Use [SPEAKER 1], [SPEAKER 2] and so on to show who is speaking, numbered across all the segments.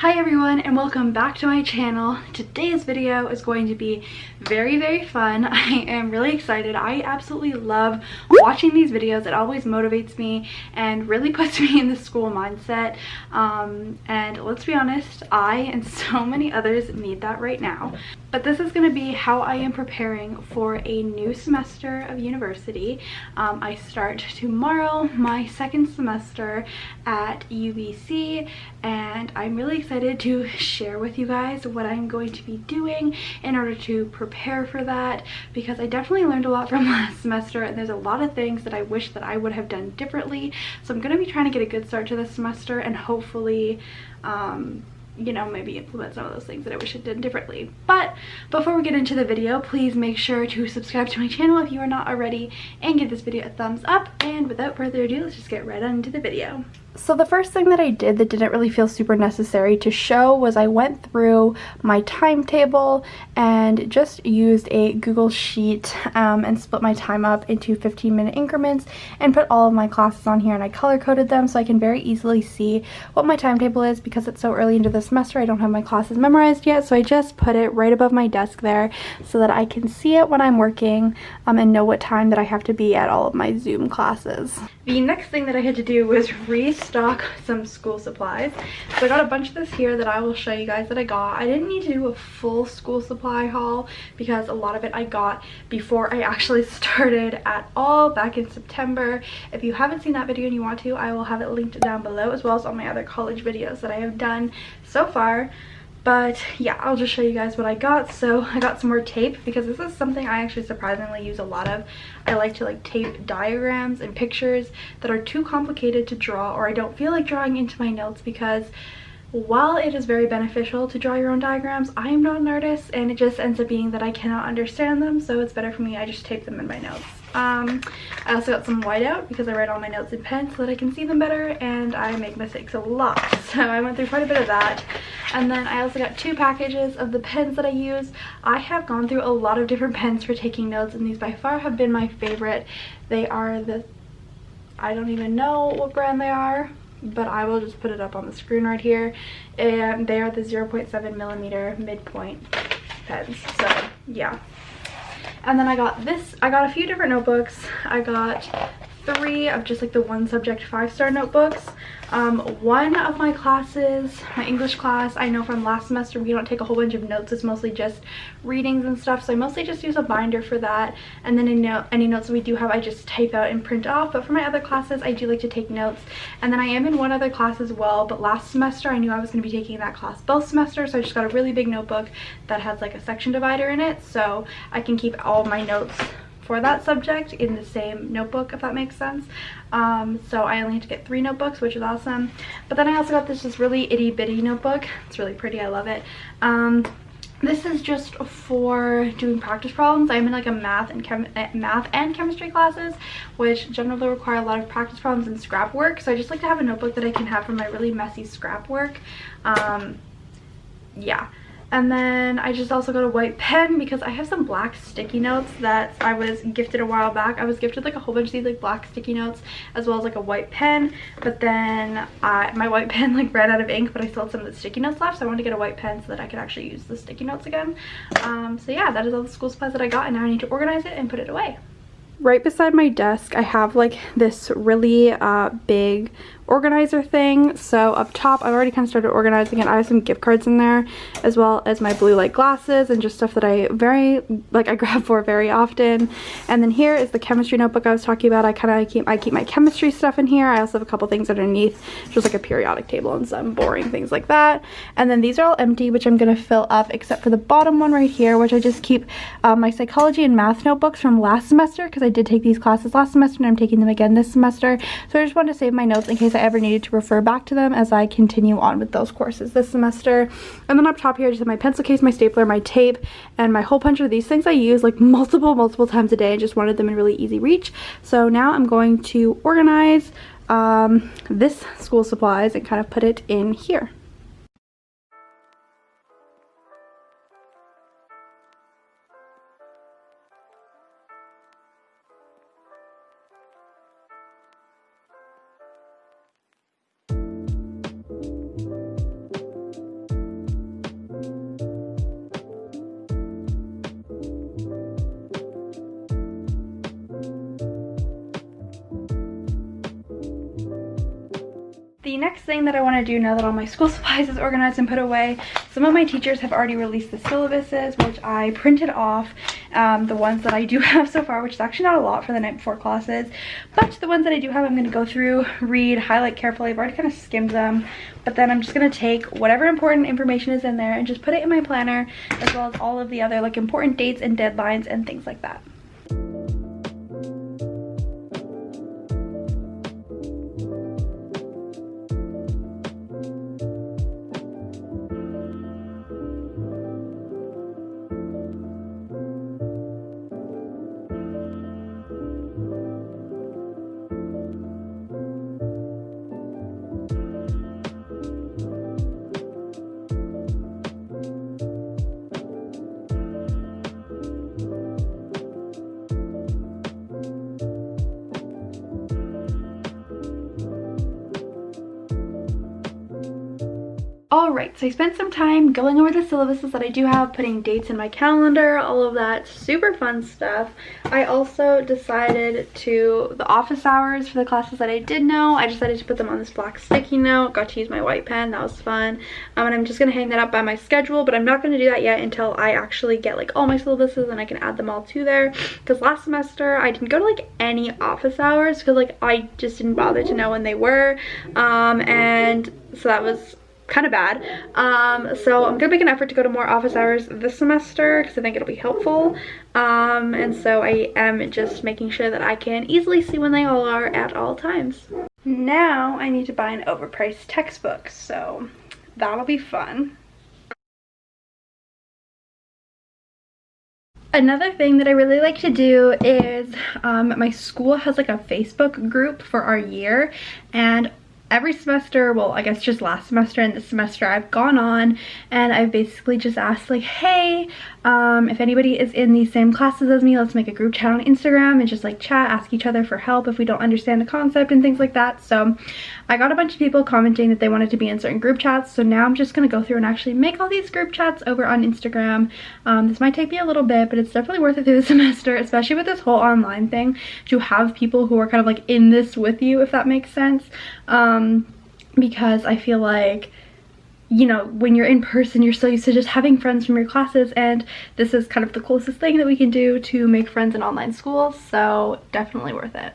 [SPEAKER 1] Hi everyone and welcome back to my channel. Today's video is going to be very fun. I am really excited. I absolutely love watching these videos. It always motivates me and really puts me in the school mindset. And let's be honest, I and so many others need that right now. But this is going to be how I am preparing for a new semester of university. I start tomorrow my second semester at UBC, and I'm really excited to share with you guys what I'm going to be doing in order to prepare for that, because I definitely learned a lot from last semester and there's a lot of things that I wish that I would have done differently. So I'm going to be trying to get a good start to this semester and hopefully you know, maybe implement some of those things that I wish I did differently. But before we get into the video, please make sure to subscribe to my channel if you are not already and give this video a thumbs up. And without further ado, let's just get right on into the video. So the first thing that I did that didn't really feel super necessary to show was I went through my timetable and just used a Google Sheet and split my time up into 15-minute increments and put all of my classes on here, and I color coded them so I can very easily see what my timetable is. Because it's so early into the semester, I don't have my classes memorized yet, so I just put it right above my desk there so that I can see it when I'm working and know what time that I have to be at all of my Zoom classes. The next thing that I had to do was restock some school supplies. So I got a bunch of this here that I will show you guys that I got. I didn't need to do a full school supply haul because a lot of it I got before I actually started at all back in September. If you haven't seen that video and you want to, I will have it linked down below, as well as all my other college videos that I have done so far. But yeah, I'll just show you guys what I got. So I got some more tape because this is something I actually surprisingly use a lot of. I like to tape diagrams and pictures that are too complicated to draw, or I don't feel like drawing into my notes, because while it is very beneficial to draw your own diagrams, I am not an artist and it just ends up being that I cannot understand them, so it's better for me I just tape them in my notes. I also got some whiteout because I write all my notes in pen so that I can see them better, and I make mistakes a lot, so I went through quite a bit of that. And then I also got 2 packages of the pens that I use. I have gone through a lot of different pens for taking notes, and these by far have been my favorite. They are the, I don't even know what brand they are, but I will just put it up on the screen right here, and they are the 0.7mm midpoint pens. So yeah. And then I got this, I got a few different notebooks. I got 3 of just the one subject 5-star notebooks. One of my classes, my English class, I know from last semester we don't take a whole bunch of notes. It's mostly just readings and stuff, so I mostly just use a binder for that. And then any notes we do have I just type out and print off. But for my other classes I do like to take notes. And then I am in one other class as well, but last semester I knew I was going to be taking that class both semesters, so I just got a really big notebook that has a section divider in it, so I can keep all my notes for that subject in the same notebook, if that makes sense. So I only had to get 3 notebooks, which is awesome. But then I also got this really itty bitty notebook. It's really pretty, I love it. This is just for doing practice problems. I'm in a math and chemistry classes, which generally require a lot of practice problems and scrap work, so I just like to have a notebook that I can have for my really messy scrap work. Yeah. And then I just also got a white pen because I have some black sticky notes that I was gifted a while back. I was gifted a whole bunch of these black sticky notes, as well as a white pen, but then my white pen ran out of ink, but I still had some of the sticky notes left, so I wanted to get a white pen so that I could actually use the sticky notes again. So yeah, that is all the school supplies that I got, and now I need to organize it and put it away. Right beside my desk I have this really big organizer thing. So up top I've already kind of started organizing it. I have some gift cards in there, as well as my blue light glasses and just stuff that I I grab for very often. And then here is the chemistry notebook I was talking about. I keep my chemistry stuff in here. I also have a couple things underneath, just a periodic table and some boring things like that. And then these are all empty, which I'm gonna fill up, except for the bottom one right here, which I just keep my psychology and math notebooks from last semester, because I did take these classes last semester and I'm taking them again this semester. So I just wanted to save my notes in case I ever needed to refer back to them as I continue on with those courses this semester. And then up top here I just have my pencil case, my stapler, my tape, and my hole puncher. These things I use multiple times a day. I just wanted them in really easy reach. So now I'm going to organize this school supplies and kind of put it in here. The next thing that I want to do now that all my school supplies is organized and put away, some of my teachers have already released the syllabuses, which I printed off, the ones that I do have so far, which is actually not a lot for the night before classes, but the ones that I do have I'm going to go through, read, highlight carefully. I've already kind of skimmed them, but then I'm just going to take whatever important information is in there and just put it in my planner, as well as all of the other like important dates and deadlines and things like that. Alright, so I spent some time going over the syllabuses that I do have, putting dates in my calendar, all of that super fun stuff. I also decided the office hours for the classes that I did know, I decided to put them on this black sticky note. Got to use my white pen, that was fun. And I'm just going to hang that up by my schedule, but I'm not going to do that yet until I actually get like all my syllabuses and I can add them all to there. Because last semester I didn't go to like any office hours because like I just didn't bother to know when they were. And so that was kind of bad. So I'm gonna make an effort to go to more office hours this semester because I think it'll be helpful. And so I am just making sure that I can easily see when they all are at all times. Now I need to buy an overpriced textbook, so that'll be fun. Another thing that I really like to do is my school has like a Facebook group for our year, and every semester, well, I guess just last semester and this semester, I've gone on and I've basically just asked like, hey, if anybody is in these same classes as me, let's make a group chat on Instagram and just like chat, ask each other for help if we don't understand the concept and things like that. So I got a bunch of people commenting that they wanted to be in certain group chats, so now I'm just going to go through and actually make all these group chats over on Instagram. This might take me a little bit, but it's definitely worth it through the semester, especially with this whole online thing, to have people who are kind of like in this with you, if that makes sense. Because I feel like, you know, when you're in person, you're so used to just having friends from your classes, and this is kind of the closest thing that we can do to make friends in online school, so definitely worth it.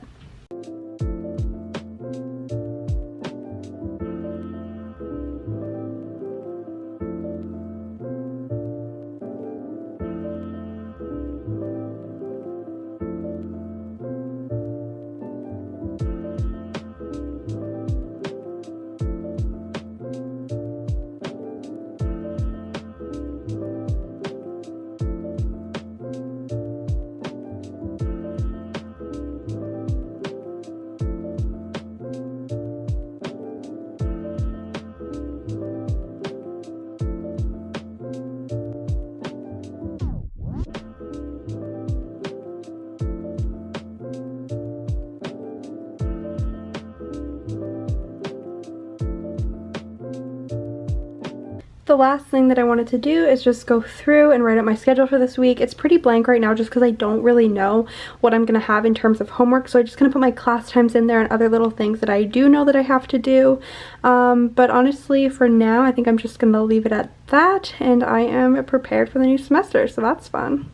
[SPEAKER 1] The last thing that I wanted to do is just go through and write out my schedule for this week. It's pretty blank right now just because I don't really know what I'm going to have in terms of homework, so I'm just going to put my class times in there and other little things that I do know that I have to do. But honestly, for now, I think I'm just going to leave it at that, and I am prepared for the new semester, so that's fun.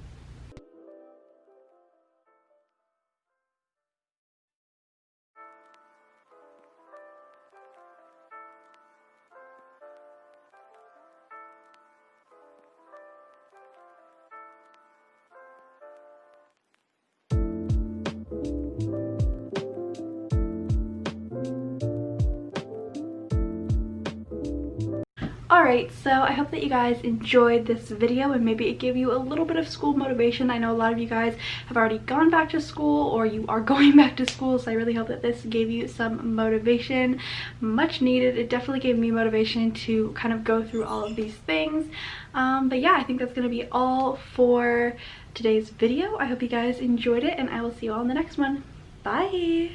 [SPEAKER 1] Alright, so I hope that you guys enjoyed this video and maybe it gave you a little bit of school motivation. I know a lot of you guys have already gone back to school or you are going back to school, so I really hope that this gave you some motivation. Much needed. It definitely gave me motivation to kind of go through all of these things. But yeah, I think that's going to be all for today's video. I hope you guys enjoyed it, and I will see you all in the next one. Bye!